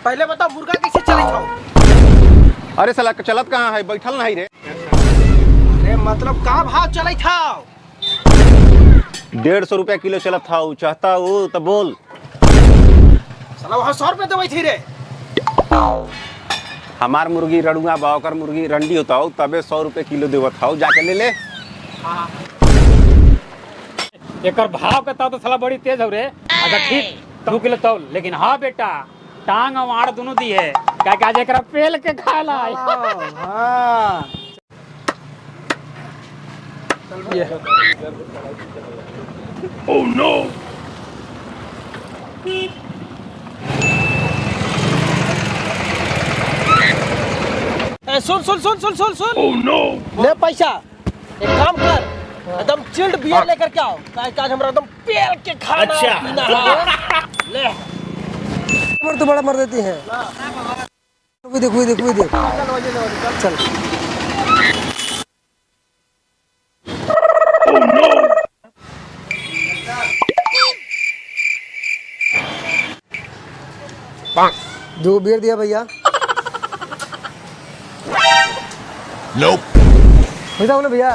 पहले बताओ मुर्गा कैसे चले खाओ। अरे साला चलत कहाँ है, बैठल नहीं रे। अरे मतलब का भाव चले था? 150 रुपया किलो चलत था। चाहता हूँ तो बोल। साला वहाँ 100 रुपये देवे थी रे। हमार मुर्गी रड़ुआ बावकर मुर्गी रंडी होता हो तबे 100 रुपये किलो देवत हो, जाके ले ले। एक भाव का ताव तो साला बड़ी तेज हो रे। अच्छा ठीक 2 किलो तौल, लेकिन हाँ बेटा टांग और आड़ दोनों दी है क्या क्या जेकरा पेल के खाला। हाँ ओह नो। सुन सुन सुन सुन सुन सुन। Oh no. ले पैसा, एक काम कर एकदम चिल्ड बियर लेकर के आओ, आज हमरा एकदम पेल के खाना पीना है। ले मर तो बड़ा मर देती है। कोई देख कोई देख कोई देख। चल दो बियर दिया भैया। Nope. पैसा बोले भैया।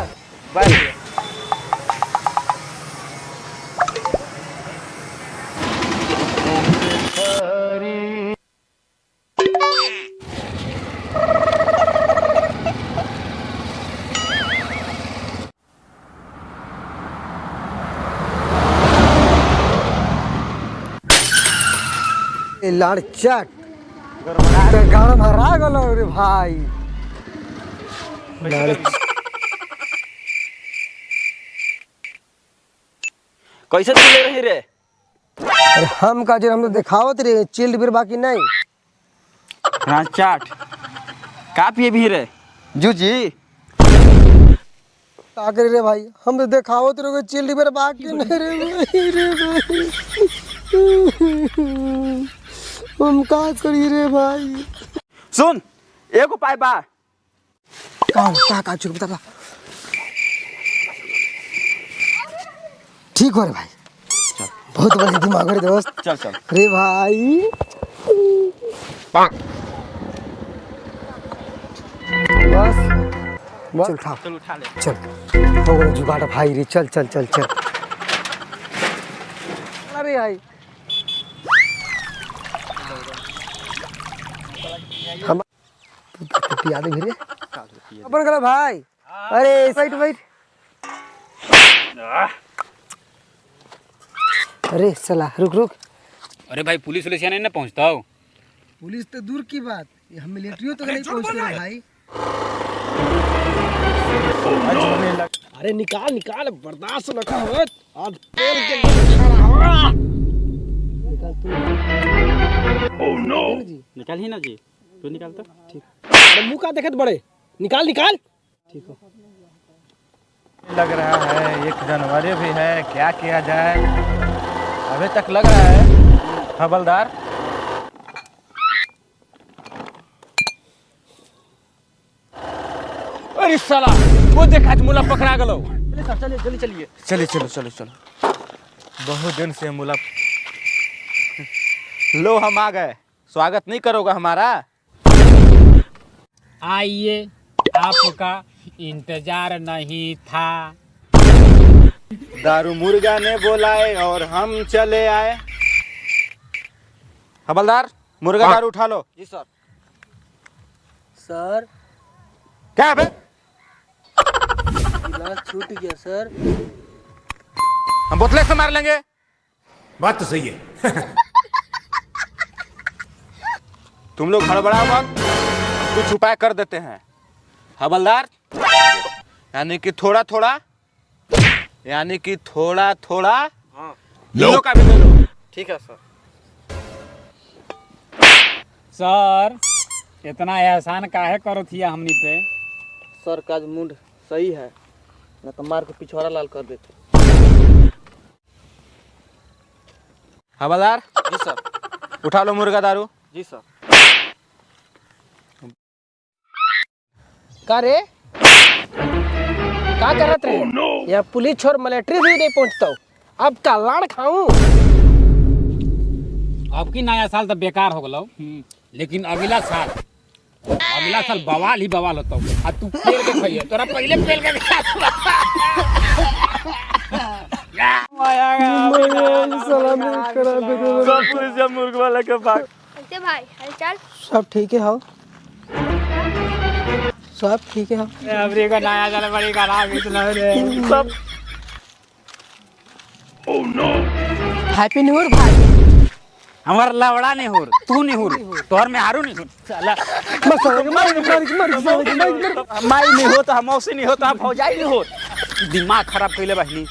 लाड़ चट गाना भरा गलो रे भाई। कैसे ले रही रे? अरे हम का जो हम तो दिखावत रे चिल्ड बियर बाकी नहीं। हाँ चाट का पिए भी रे? जूजी का करे रे भाई, हम तो दिखावत रे चिल्ड बियर बाकी नहीं रे भाई रे भाई। हम का करी रे भाई। सुन एक उपाय बा। का चुप बता। ठीक हो रे भाई, बहुत बड़ा दिमाग है दोस्त। चल चल रे भाई बस चल उठा चल उठा ले। चल हो गया जुगाड़ भाई रे। चल चल चल चल। अरे भाई हम पिया दे रे अपन गला भाई। अरे साइड भाई। अरे चला रुक रुक। अरे भाई पुलिस वाले यहाँ नहीं पहुँचता हो। पुलिस तो दूर की बात, ये हम मिलिट्री तो नहीं पहुंचते रे भाई। अरे निकाल निकाल, बर्दाश्त न कर आज पेल के खाना होगा। निकाल तू। Oh no. निकाल ही ना जी, तू निकाल तो ठीक। अरे मुंह का देखत बड़े, निकाल निकाल। ठीक हो लग रहा है 1 जनवरी भी है, क्या किया जाए। अभी तक लग रहा है हवलदार। अरे साला वो देखा मुला पकड़ा गलो। चलिए सर चलिए जल्दी चलिए। चलिए चलो चलो चलो। बहुत दिन से मुला। लो हम आ गए, स्वागत नहीं करोगे हमारा? आइए आपका इंतजार नहीं था। दारू मुर्गा ने बुलाए और हम चले आए। हवलदार मुर्गा दारू उठा लो। जी सर। सर क्या है बे? गिलास छूट गया सर। हम बोतले से मार लेंगे। बात तो सही है। तुम लोग हड़बड़ाओ मत, कुछ उपाय कर देते हैं। हवलदार यानी कि थोड़ा थोड़ा, यानी कि थोड़ा थोड़ा लो का भी दे लो। ठीक है सर। सर इतना एहसान काहे करो थिया हमनी पे? सर का मूड सही है ना तो मार के पिछवाड़ा लाल कर देते। हवलदार जी सर। उठा लो मुर्गा दारू। जी सर। का रे का करत रहे? यहाँ पुलिस छोड़ मिलिट्री भी नहीं पहुंचता। अब का लाड़ खाऊं? अब की नया साल तो बेकार हो गलो लेकिन अगला साल बवाल ही बवाल होता आ तू पेल के खाइए तोरा पहले पेल के मुर्ग वाला के पास कैसे भाई हालचाल? सब ठीक है हो सब ठीक है हो अबरी का नया साल बड़ी खराब इतना रे सब हैप्पी न्यू ईयर भाई हमार लवड़ा नहीं हो तू नहीं हो तोहर में हारू नहीं हो साला माई नहीं होता मौसी नहीं होता भौजाई नहीं हो दिमाग खराब कइले बहिनी